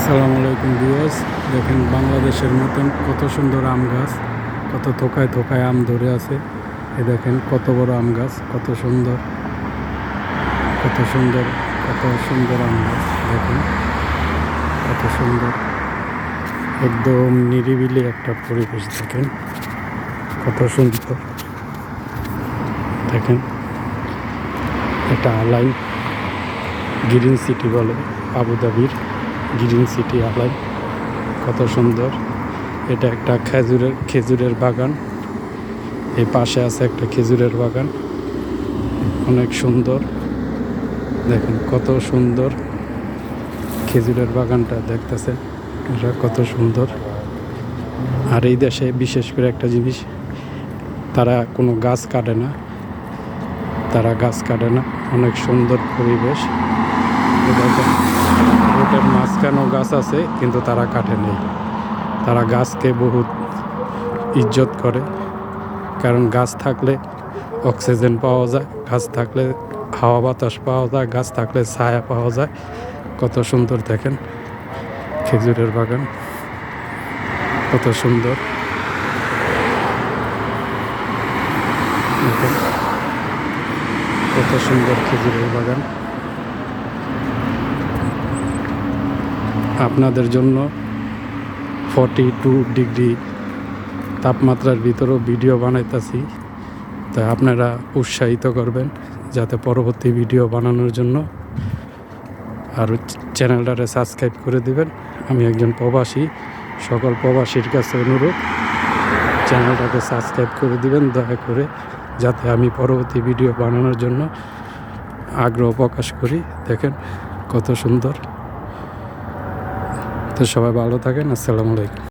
আসসালামু আলাইকুম ভিউয়ার্স, দেখেন বাংলাদেশের মতন কত সুন্দর আম গাছ, কত থোকায় থোকায় আম ধরে আছে। এ দেখেন কত বড় আম গাছ, কত সুন্দর কত সুন্দর কত সুন্দর আম গাছ। দেখেন কত সুন্দর, একদম নিরিবিলি একটা পরিবেশ। দেখেন কত সুন্দর। দেখেন এটা আলাইন গ্রিন সিটি বলে, আবুধাবির গ্রিন সিটি আলাইন। কত সুন্দর। এটা একটা খেজুরের বাগান। এই পাশে আছে একটা খেজুরের বাগান, অনেক সুন্দর। দেখেন কত সুন্দর খেজুরের বাগানটা দেখতেছে, এটা কত সুন্দর। আর এই দেশে বিশেষ করে একটা জিনিস, তারা কোনো গাছ কাটে না, অনেক সুন্দর পরিবেশ। দেখেন রোডের মাঝখানেও গাছ আছে, কিন্তু তারা কাটে নেই। তারা গাছকে বহুত ইজ্জত করে, কারণ গাছ থাকলে অক্সিজেন পাওয়া যায়, গাছ থাকলে হাওয়া বাতাস পাওয়া যায়, গাছ থাকলে ছায়া পাওয়া যায়। কত সুন্দর। দেখেন খেজুরের বাগান কত সুন্দর। দেখেন কত সুন্দর খেজুরের বাগান। আপনাদের জন্য 42 ডিগ্রি তাপমাত্রার ভিতরেও ভিডিও বানাইতেছি, তাই আপনারা উৎসাহিত করবেন যাতে পরবর্তী ভিডিও বানানোর জন্য। আর চ্যানেলটারে সাবস্ক্রাইব করে দিবেন। আমি একজন প্রবাসী, সকল প্রবাসীর কাছে অনুরোধ, চ্যানেলটাকে সাবস্ক্রাইব করে দিবেন দয়া করে, যাতে আমি পরবর্তী ভিডিও বানানোর জন্য আগ্রহ প্রকাশ করি। দেখেন কত সুন্দর। তো সবাই ভালো থাকেন। আসসালামু আলাইকুম।